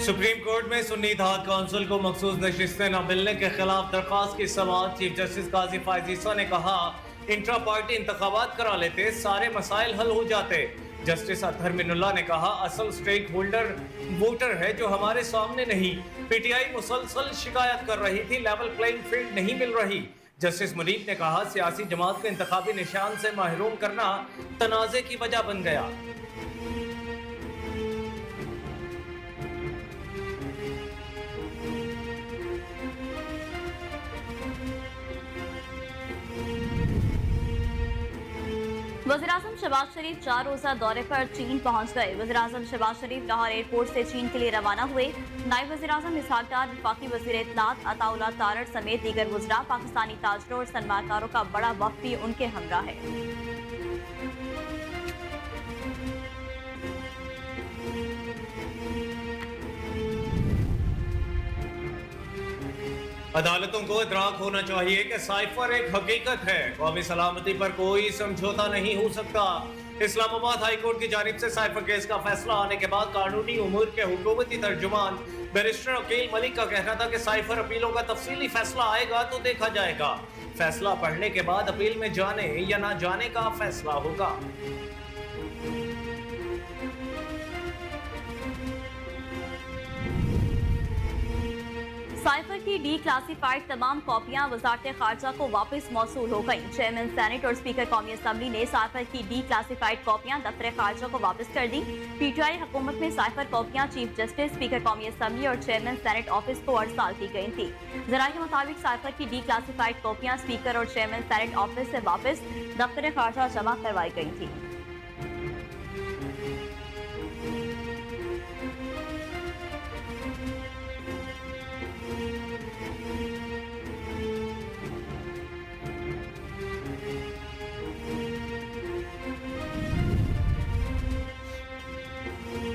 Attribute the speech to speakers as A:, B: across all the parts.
A: Supreme court में सुन्नी इत्तेहाद council को मखसूस नशिस्तें न मिलने के खिलाफ दरख्वास्त की समाअत चीफ जस्टिस काजी फायज ईसा ने कहा, इंट्रा पार्टी इंतखाबात करा लेते सारे मसाइल हल हो जाते। जस्टिस अतहर मिनुल्लाह ने कहा, असल स्टेक होल्डर वोटर है जो हमारे सामने नहीं। पीटीआई मुसलसल शिकायत कर रही थी, लेवल प्लेइंग फील्ड नहीं मिल रही। जस्टिस मुनीब ने कहा, सियासी जमात को इंतखाबी निशान से महरूम करना तनाज़े की वजह बन गया।
B: वज़ीर-ए-आज़म शहबाज शरीफ 4 रोज़ा दौरे पर चीन पहुंच गए। वज़ीर-ए-आज़म शहबाज शरीफ लाहौर एयरपोर्ट से चीन के लिए रवाना हुए। नायब वज़ीर-ए-आज़म इसहाक डार, वफाकी वज़ीर इत्तलात अताउल्लाह तारड़ समेत दीगर वज़रा, पाकिस्तानी ताजरों और सनमाकारों का बड़ा वफ़द भी उनके हमरा है।
A: अदालतों को इदराक होना चाहिए कि साइफर एक हकीकत है, कौमी सलामती पर कोई समझौता नहीं हो सकता। इस्लामाबाद हाई कोर्ट की जानिब से साइफर केस का फैसला आने के बाद कानूनी उमूर के हुकूमती तर्जुमान बैरिस्टर अकील मलिक का कहना था कि साइफर अपीलों का तफसीली फैसला आएगा तो देखा जाएगा। फैसला पढ़ने के बाद अपील में जाने या ना जाने का फैसला होगा।
B: साइफर की डी क्लासिफाइड तमाम कॉपियां वज़ारत खारजा को वापस मौसूल हो गई। चेयरमैन सेनेट और स्पीकर कौमी असम्बली ने साइफर की डी क्लासिफाइड कॉपियां दफ्तर खारजा को वापस कर दी। पीटीआई हुकूमत में साइफर कॉपियां चीफ जस्टिस, स्पीकर कौमी असम्बली और चेयरमैन सेनेट ऑफिस को अरसाल की गई थी। जराये के मुताबिक साइफर की डी क्लासिफाइड कॉपियां स्पीकर और चेयरमैन सेनेट ऑफिस से वापस दफ्तर खारजा जमा करवाई गई थी।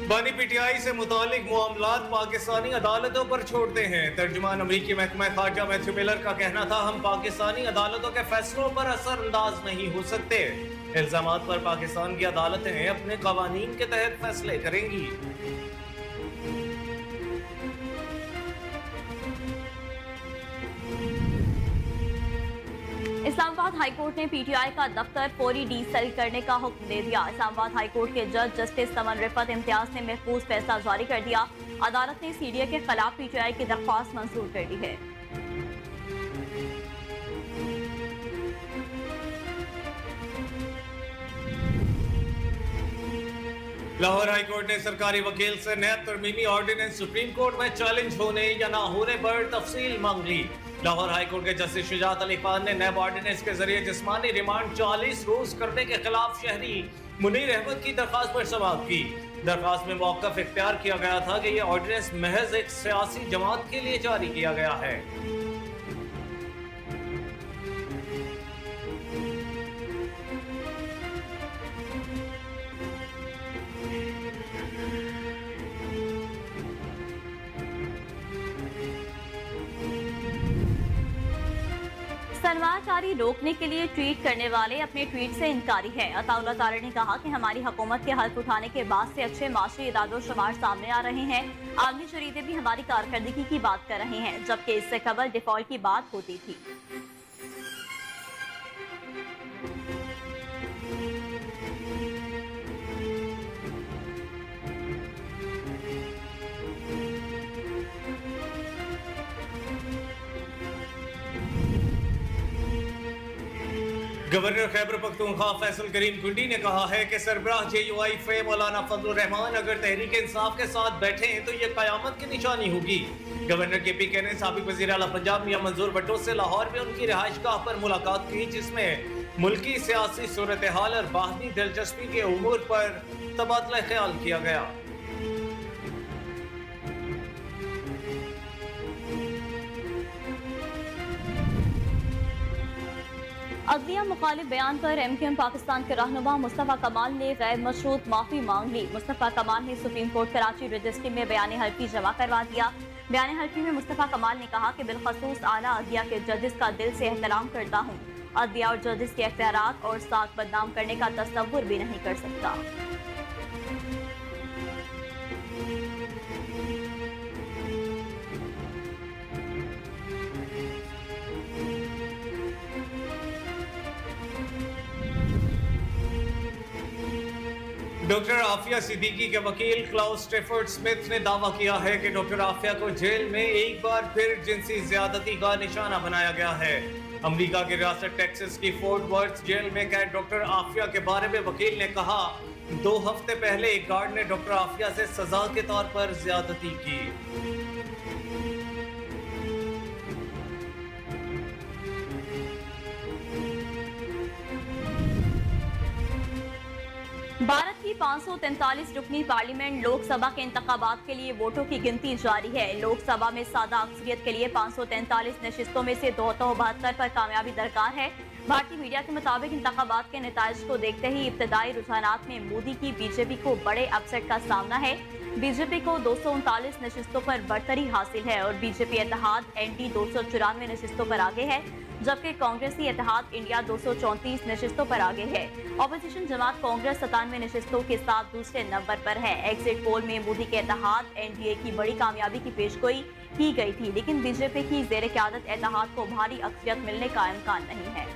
A: बानी पीटीआई से मुतालिक मामलात पाकिस्तानी अदालतों पर छोड़ते हैं। तर्जुमान अमरीकी महकमा खारजा मैथ्यू मिलर का कहना था, हम पाकिस्तानी अदालतों के फैसलों पर असरअंदाज नहीं हो सकते। इल्जामात पर पाकिस्तान की अदालतें अपने कवानीन के तहत फैसले करेंगी।
B: इस्लामाबाद हाईकोर्ट ने पीटीआई का दफ्तर फौरी डीसेल करने का हुक्म दे दिया। इस्लामाबाद हाईकोर्ट के जज जस्टिस समन रिफत इम्तियाज ने महफूज फैसला जारी कर दिया। अदालत ने सीडीए के खिलाफ पीटीआई की दरख्वास्त मंजूर कर दी है।
A: लाहौर हाईकोर्ट ने सरकारी वकील से नया तरमीमी ऑर्डिनेंस सुप्रीम कोर्ट में चैलेंज होने या ना होने पर तफसील मांग ली। लाहौर हाईकोर्ट के जस्टिस शुजात अली खान ने नैब ऑर्डिनेंस के जरिए जिस्मानी रिमांड 40 रोज करने के खिलाफ शहरी मुनीर अहमद की दरखास्त पर समाअत की। दरखास्त में मौक़िफ़ इख्तियार किया गया था कि यह ऑर्डिनेंस महज एक सियासी जमात के लिए जारी किया गया है।
B: सनमाचारी रोकने के लिए ट्वीट करने वाले अपने ट्वीट से इनकारी है। अताउल्लाह तारड़ ने कहा कि हमारी हुकूमत के हल्फ उठाने के बाद से अच्छे माशरी इदादोशुमार सामने आ रहे हैं। आलमी जरीदे भी हमारी कारकर्दगी की बात कर रहे हैं, जबकि इससे कबल डिफॉल्ट की बात होती थी।
A: गवर्नर खैबर पख्तूनख्वा फैसल करीम कुंडी ने कहा है कि सरबराह JUI फे मौलाना फजलुर रहमान अगर तहरीक इंसाफ के साथ बैठे हैं तो ये कयामत की निशानी होगी। गवर्नर KPK ने साबिक वज़ीर आला पंजाब मियां मंजूर भट्टो से लाहौर में उनकी रिहाइशगाह पर मुलाकात की, जिसमें मुल्की सियासी सूरत हाल और बाहमी दिलचस्पी के उमूर पर तबादला ख्याल किया गया।
B: अदलिया मुखालिफ बयान पर MQM पाकिस्तान के रहनुमा मुस्तफ़ा कमाल ने गैर मशरूत माफी मांग ली। मुस्तफ़ा कमाल ने सुप्रीम कोर्ट कराची रजिस्ट्री में बयान हल्फी जमा करवा दिया। बयान हल्फी में मुस्तफ़ा कमाल ने कहा कि बिलखसूस आला अदलिया के जजेस का दिल से एहतराम करता हूँ। अदलिया और जजेस के इख्तियारात और साख बदनाम करने का तस्वुर भी नहीं कर सकता।
A: डॉक्टर आफिया सिद्दीकी के वकील क्लाउस स्टेफर्ड स्मिथ ने दावा किया है कि डॉक्टर आफिया को जेल में एक बार फिर जिनसी ज्यादती का निशाना बनाया गया है। अमेरिका की रियासत टेक्सास की फोर्ट वर्थ जेल में कैद डॉक्टर आफिया के बारे में वकील ने कहा, 2 हफ्ते पहले एक गार्ड ने डॉक्टर आफिया से सजा के तौर पर ज्यादती की।
B: भारत की 543 रुकनी पार्लियामेंट लोकसभा के इंतखाबात के लिए वोटों की गिनती जारी है। लोकसभा में सादा अक्सरियत के लिए 543 नशिस्तों में से 272 पर कामयाबी दरकार है। भारतीय मीडिया के मुताबिक इंतखाबात के नताइज को देखते ही इब्तदाई रुझानात में मोदी की बीजेपी को बड़े अपसेट का सामना है। बीजेपी को 239 नशिस्तों पर बढ़तरी हासिल है और बीजेपी इत्तेहाद एनडी 294 नशिस्तों पर आगे है, जबकि कांग्रेसी इत्तेहाद इंडिया 234 नशिस्तों पर आगे है। ऑपोजिशन जमात कांग्रेस 97 नशिस्तों के साथ दूसरे नंबर पर है। एग्जिट पोल में मोदी के इत्तेहाद एनडीए की बड़ी कामयाबी की पेशगोई की गई थी, लेकिन बीजेपी की जेर क़यादत इत्तेहाद को भारी अक्सरियत मिलने का इम्कान नहीं है।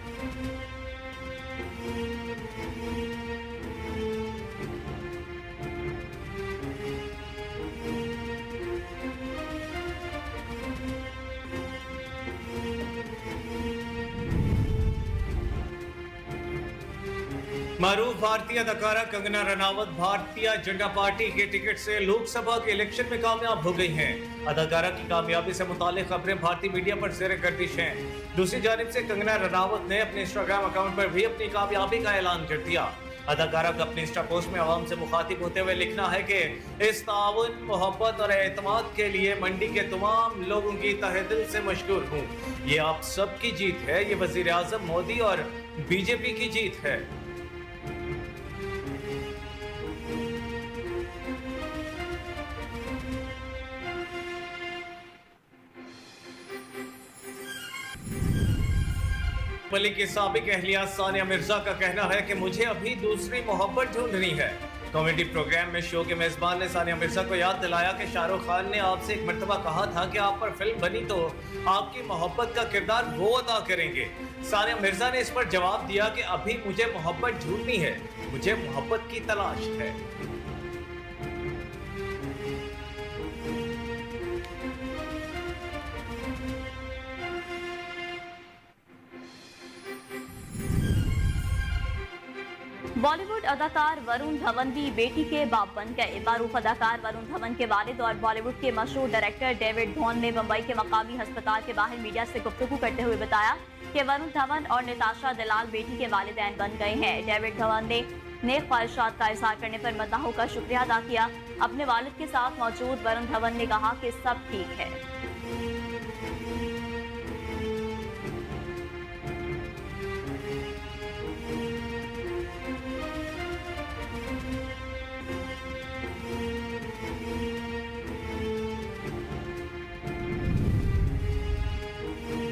A: मारूफ भारतीय अदाकारा कंगना रनावत भारतीय जनता पार्टी के टिकट से लोकसभा के इलेक्शन में कामयाब हो गई हैं। अदाकारा की कामयाबी से मुतालिक खबरें भारतीय मीडिया पर ज़ेर गर्दिश हैं। दूसरी जानिब से कंगना रनावत ने अपने इंस्टाग्राम अकाउंट पर भी अपनी कामयाबी का ऐलान कर दिया। अदाकारा का अपने इंस्टा पोस्ट में आवाम से मुखातिब होते हुए लिखना है कि इस ताउन, मोहब्बत और एतमाद के लिए मंडी के तमाम लोगों की तहे दिल से मशकूर हूँ। ये आप सबकी जीत है, ये वज़ीर आज़म मोदी और बीजेपी की जीत है। मलिक की साबिक अहलिया सानिया मिर्जा का कहना है कि मुझे अभी दूसरी मोहब्बत ढूंढनी है। कॉमेडी प्रोग्राम में शो के मेजबान ने सानिया मिर्जा को याद दिलाया कि शाहरुख खान ने आपसे एक मर्तबा कहा था कि आप पर फिल्म बनी तो आपकी मोहब्बत का किरदार वो अदा करेंगे। सानिया मिर्जा ने इस पर जवाब दिया कि अभी मुझे मोहब्बत ढूंढनी है, मुझे मोहब्बत की तलाश है।
B: बॉलीवुड अदाकार वरुण धवन भी बेटी के बाप बन गए। मारूफ अदाकार वरुण धवन के वालिद और बॉलीवुड के मशहूर डायरेक्टर डेविड धवन ने मुंबई के मकामी अस्पताल के बाहर मीडिया से गुफ्तगू करते हुए बताया कि वरुण धवन और नताशा दलाल बेटी के वालिदैन बन गए हैं। डेविड धवन ने नेक ख्वाहिशात का इजहार करने पर मद्दाहों का शुक्रिया अदा किया। अपने वालिद के साथ मौजूद वरुण धवन ने कहा कि सब ठीक है।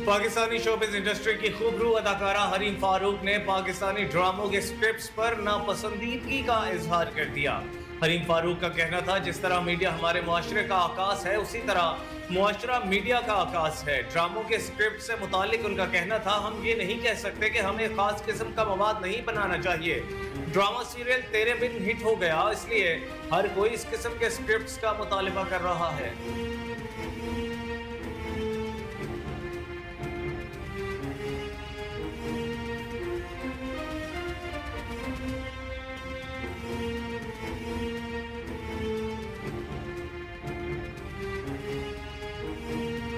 A: पाकिस्तानी शोबिज़ इंडस्ट्री की खूबरू अदाकारा हरीम फारूक ने पाकिस्तानी ड्रामों के स्क्रिप्ट्स पर नापसंदीदगी का इजहार कर दिया। हरीम फारूक का कहना था, जिस तरह मीडिया हमारे मुआशरे का आकाश है, उसी तरह मुआशरा मीडिया का आकाश है। ड्रामों के स्क्रिप्ट से मुतालिक उनका कहना था, हम ये नहीं कह सकते कि हमें खास किस्म का मवाद नहीं बनाना चाहिए। ड्रामा सीरियल तेरे बिन हिट हो गया, इसलिए हर कोई इस किस्म के स्क्रिप्ट्स का मुतालिबा कर रहा है।